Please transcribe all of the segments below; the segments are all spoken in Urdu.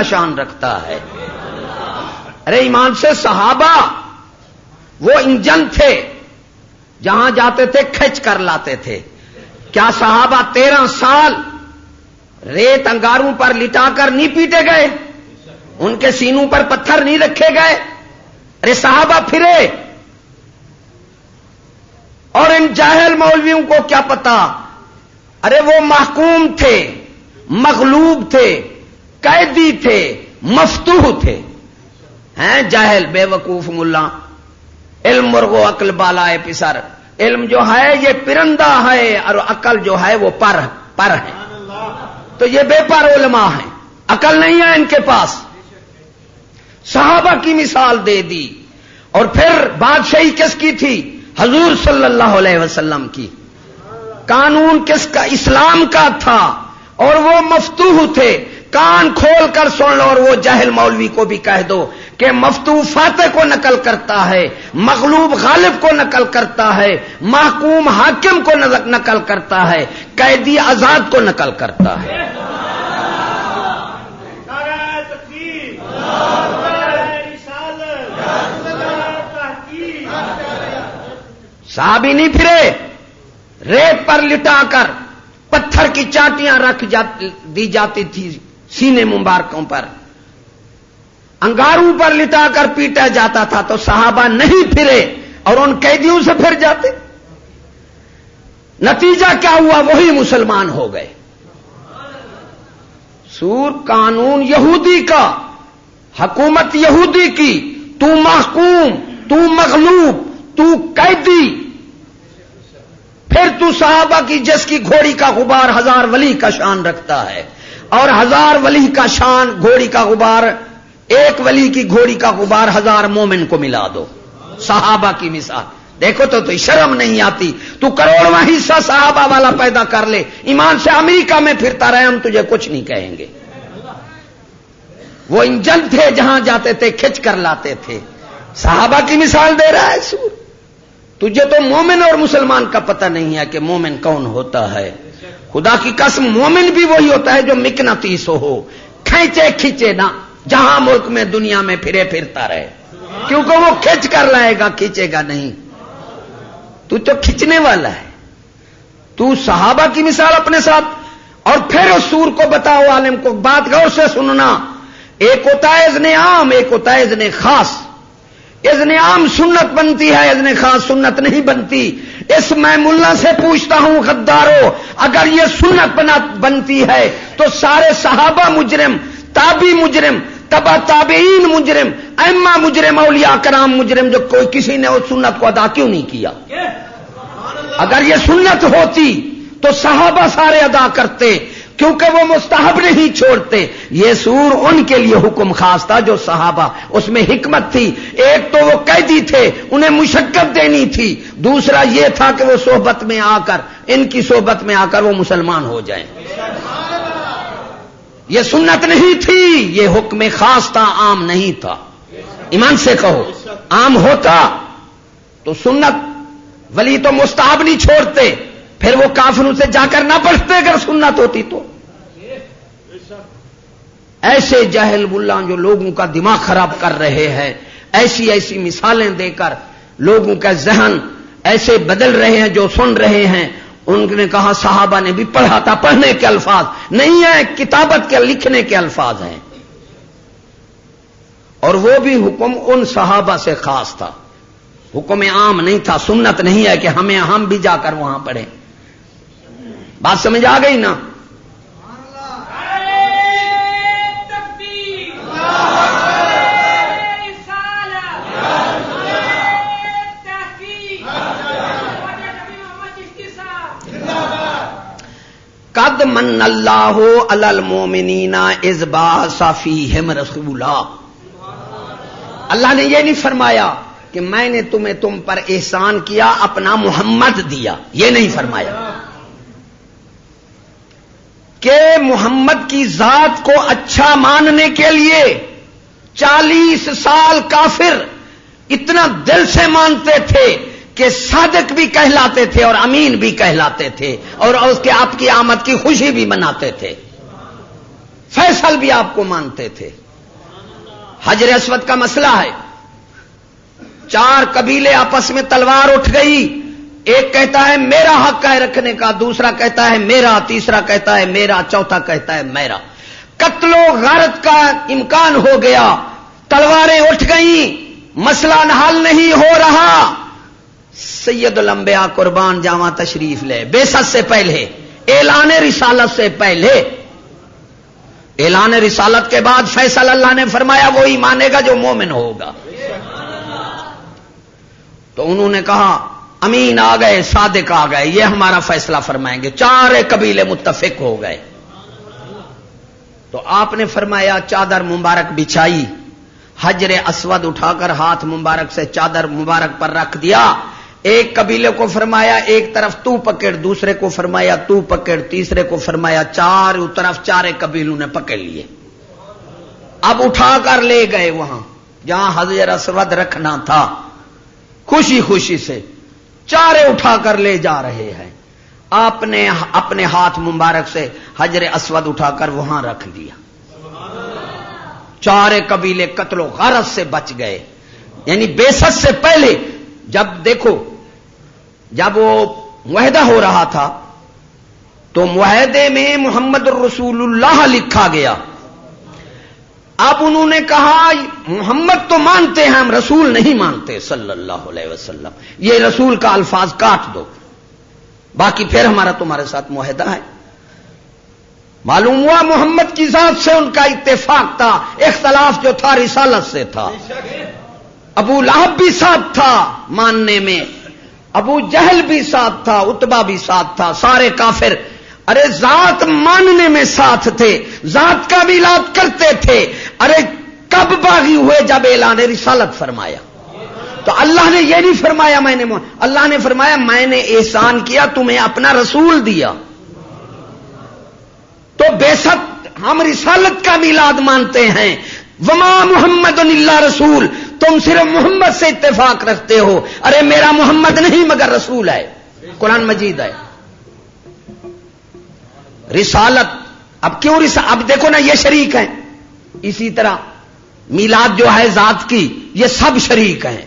کا شان رکھتا ہے. ارے ایمان سے صحابہ وہ انجن تھے، جہاں جاتے تھے کھچ کر لاتے تھے. کیا صحابہ 13 سال ریت انگاروں پر لٹا کر نہیں پیٹے گئے؟ ان کے سینوں پر پتھر نہیں رکھے گئے؟ ارے صحابہ پھرے. اور ان جاہل مولویوں کو کیا پتا؟ ارے وہ محکوم تھے، مغلوب تھے، قیدی تھے، مفتوح تھے. ہیں جاہل بے وقوف ملا. علم مرغو عقل بالائے پسر. علم جو ہے یہ پرندہ ہے اور عقل جو ہے وہ پر ہے. تو یہ بے پر علماء ہیں، عقل نہیں ہے ان کے پاس. صحابہ کی مثال دے دی. اور پھر بادشاہی کس کی تھی؟ حضور صلی اللہ علیہ وسلم کی. قانون کس کا؟ اسلام کا تھا. اور وہ مفتوح تھے. کان کھول کر سن لو. اور وہ جاہل مولوی کو بھی کہہ دو کہ مفتوح فاتح کو نقل کرتا ہے، مغلوب غالب کو نقل کرتا ہے، محکوم حاکم کو نقل کرتا ہے، قیدی آزاد کو نقل کرتا ہے. صحابی نہیں پھرے ریت پر لٹا کر پتھر کی چاٹیاں رکھ دی جاتی تھی سینے مبارکوں پر، انگاروں پر لٹا کر پیٹا جاتا تھا. تو صحابہ نہیں پھرے اور ان قیدیوں سے پھر جاتے. نتیجہ کیا ہوا؟ وہی مسلمان ہو گئے. سور قانون یہودی کا، حکومت یہودی کی، تو محکوم، تو مغلوب، تو قیدی. پھر تو صحابہ کی جس کی گھوڑی کا غبار 1000 ولی کا شان رکھتا ہے، اور 1000 ولی کا شان گھوڑی کا غبار، ایک ولی کی گھوڑی کا غبار 1000 مومن کو ملا دو. صحابہ کی مثال دیکھو تو شرم نہیں آتی؟ تو کروڑواں حصہ صحابہ والا پیدا کر لے، ایمان سے امریکہ میں پھرتا رہے، ہم تجھے کچھ نہیں کہیں گے. وہ انجن تھے، جہاں جاتے تھے کھچ کر لاتے تھے. صحابہ کی مثال دے رہا ہے سور. تجھے تو مومن اور مسلمان کا پتہ نہیں ہے کہ مومن کون ہوتا ہے. خدا کی قسم مومن بھی وہی ہوتا ہے جو مقناطیس ہو، کھینچے کھینچے نہ، جہاں ملک میں دنیا میں پھرتا رہے، کیونکہ وہ کھینچ کر لائے گا، کھینچے گا نہیں. تو کھینچنے والا ہے. تو صحابہ کی مثال اپنے ساتھ. اور پھر اس سور کو بتاؤ، عالم کو بات غور سے سننا. ایک ہوتا ہے اذن عام، ایک ہوتا ہے اذن خاص. اذن عام سنت بنتی ہے، اذن خاص سنت نہیں بنتی. اس میں ملا سے پوچھتا ہوں غدارو، اگر یہ سنت بنتی ہے تو سارے صحابہ مجرم، تابعی مجرم، تبع تابعین مجرم، ائمہ مجرم، اولیاء کرام مجرم، جو کوئی کسی نے اس سنت کو ادا کیوں نہیں کیا؟ اگر یہ سنت ہوتی تو صحابہ سارے ادا کرتے، کیونکہ وہ مستحب نہیں چھوڑتے. یہ سور ان کے لیے حکم خاص تھا جو صحابہ، اس میں حکمت تھی. ایک تو وہ قیدی تھے، انہیں مشقت دینی تھی. دوسرا یہ تھا کہ وہ صحبت میں آ کر، ان کی صحبت میں آ کر وہ مسلمان ہو جائیں. یہ سنت نہیں تھی، یہ حکم خاص تھا، عام نہیں تھا. ایمان سے کہو، عام ہوتا تو سنت ولی تو مستحب نہیں چھوڑتے، پھر وہ کافروں سے جا کر نہ پڑھتے اگر سنت ہوتی تو. ایسے جاہل ملا جو لوگوں کا دماغ خراب کر رہے ہیں، ایسی ایسی مثالیں دے کر لوگوں کا ذہن ایسے بدل رہے ہیں جو سن رہے ہیں. ان نے کہا صحابہ نے بھی پڑھا تھا، پڑھنے کے الفاظ نہیں ہیں، کتابت کے لکھنے کے الفاظ ہیں. اور وہ بھی حکم ان صحابہ سے خاص تھا، حکم عام نہیں تھا. سنت نہیں ہے کہ ہم بھی جا کر وہاں پڑھیں. بات سمجھ آ گئی نا؟ قد من اللہ علی المومنین اذ بعث فیہم رسولا. اللہ نے یہ نہیں فرمایا کہ میں نے تم پر احسان کیا، اپنا محمد دیا، یہ نہیں فرمایا. کہ محمد کی ذات کو اچھا ماننے کے لیے 40 سال کافر اتنا دل سے مانتے تھے کہ صادق بھی کہلاتے تھے اور امین بھی کہلاتے تھے، اور اس کے آپ کی آمد کی خوشی بھی مناتے تھے. فیصل بھی آپ کو مانتے تھے. حجر اسود کا مسئلہ ہے, 4 قبیلے آپس میں تلوار اٹھ گئی. ایک کہتا ہے میرا حق ہے رکھنے کا, دوسرا کہتا ہے میرا, تیسرا کہتا ہے میرا, چوتھا کہتا ہے میرا. قتل و غارت کا امکان ہو گیا, تلواریں اٹھ گئیں, مسئلہ حل نہیں ہو رہا. سید الانبیاء قربان جاواں تشریف لے, بعثت سے پہلے, اعلان رسالت سے پہلے, اعلان رسالت کے بعد فیصل اللہ نے فرمایا وہی مانے گا جو مومن ہوگا. تو انہوں نے کہا امین آ گئے, صادق آ گئے, یہ ہمارا فیصلہ فرمائیں گے. 4 قبیلے متفق ہو گئے. تو آپ نے فرمایا چادر مبارک بچھائی, حجر اسود اٹھا کر ہاتھ مبارک سے چادر مبارک پر رکھ دیا. ایک قبیلے کو فرمایا ایک طرف تو پکڑ, دوسرے کو فرمایا تو پکڑ, تیسرے کو فرمایا, چاروں طرف 4 قبیلوں نے پکڑ لیے. اب اٹھا کر لے گئے وہاں جہاں حجر اسود رکھنا تھا. خوشی خوشی سے 4 اٹھا کر لے جا رہے ہیں. آپ نے اپنے ہاتھ مبارک سے حجر اسود اٹھا کر وہاں رکھ دیا. 4 قبیلے قتل و غارت سے بچ گئے. یعنی بعثت سے پہلے جب دیکھو, جب وہ معاہدہ ہو رہا تھا تو معاہدے میں محمد الرسول اللہ لکھا گیا. اب انہوں نے کہا محمد تو مانتے ہیں, ہم رسول نہیں مانتے صلی اللہ علیہ وسلم, یہ رسول کا الفاظ کاٹ دو, باقی پھر ہمارا تمہارے ساتھ معاہدہ ہے. معلوم ہوا محمد کی ذات سے ان کا اتفاق تھا, اختلاف جو تھا رسالت سے تھا. ابو لہب بھی ساتھ تھا ماننے میں, ابو جہل بھی ساتھ تھا, عتبہ بھی ساتھ تھا, سارے کافر ارے ذات ماننے میں ساتھ تھے, ذات کا میلاد کرتے تھے. ارے کب باغی ہوئے جب اعلان رسالت فرمایا. تو اللہ نے یہ نہیں فرمایا اللہ نے فرمایا میں نے احسان کیا, تمہیں اپنا رسول دیا. تو بعثت ہم رسالت کا میلاد مانتے ہیں. وما محمد الا رسول, تم صرف محمد سے اتفاق رکھتے ہو. ارے میرا محمد نہیں مگر رسول ہے, قرآن مجید ہے. رسالت اب کیوں اب دیکھو نا یہ شریک ہیں. اسی طرح میلاد جو ہے ذات کی, یہ سب شریک ہیں.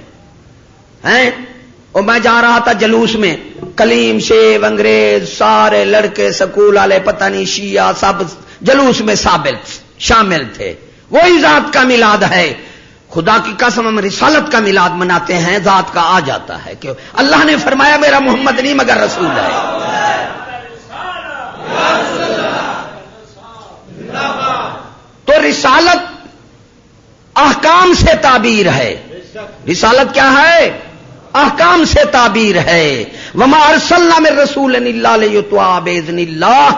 اور میں جا رہا تھا جلوس میں, کلیم شیب انگریز سارے لڑکے سکول والے پتہ نہیں شیعہ سب جلوس میں شامل تھے. وہی ذات کا میلاد ہے. خدا کی قسم ہم رسالت کا میلاد مناتے ہیں, ذات کا آ جاتا ہے کہ اللہ نے فرمایا میرا محمد نہیں مگر رسول ہے. تو رسالت احکام سے تعبیر ہے. رسالت کیا ہے؟ احکام سے تعبیر ہے. وما ارسلنا من رسول الا لیطاع باذن اللہ,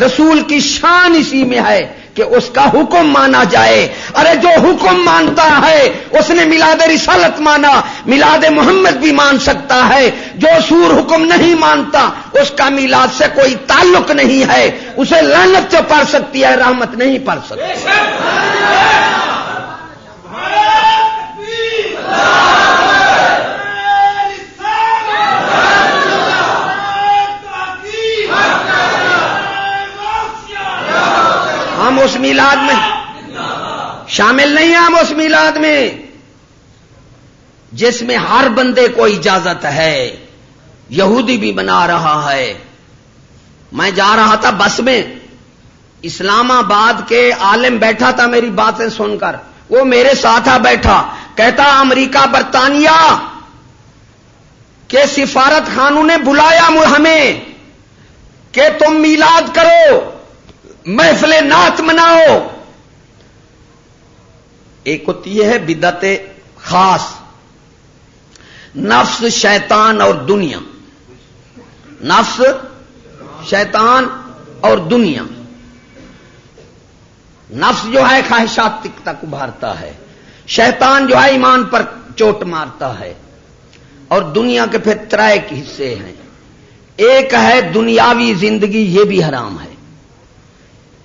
رسول کی شان اسی میں ہے کہ اس کا حکم مانا جائے. ارے جو حکم مانتا ہے اس نے میلاد رسالت مانا, میلاد محمد بھی مان سکتا ہے. جو سور حکم نہیں مانتا اس کا میلاد سے کوئی تعلق نہیں ہے, اسے لعنت سے پڑھ سکتی ہے, رحمت نہیں پڑھ سکتی. ہم اس میلاد میں شامل نہیں ہیں. ہم اس میلاد میں جس میں ہر بندے کو اجازت ہے. یہودی بھی بنا رہا ہے. میں جا رہا تھا بس میں, اسلام آباد کے عالم بیٹھا تھا میری باتیں سن کر, وہ میرے ساتھ آ بیٹھا, کہتا امریکہ برطانیہ کے سفارت خانوں نے بلایا ہمیں کہ تم میلاد کرو, محفل نعت مناؤ. ایک ہوتی ہے بدعت خاص, نفس شیطان اور دنیا, نفس شیطان اور دنیا. نفس جو ہے خواہشات تک ابھارتا ہے, شیطان جو ہے ایمان پر چوٹ مارتا ہے, اور دنیا کے پھر 3 حصے ہیں. ایک ہے دنیاوی زندگی, یہ بھی حرام ہے.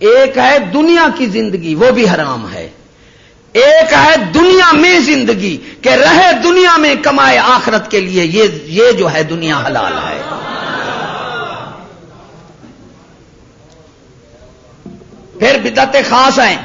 ایک ہے دنیا کی زندگی, وہ بھی حرام ہے. ایک ہے دنیا میں زندگی کہ رہے دنیا میں کمائے آخرت کے لیے, یہ جو ہے دنیا حلال ہے. پھر بدعت خاص ہیں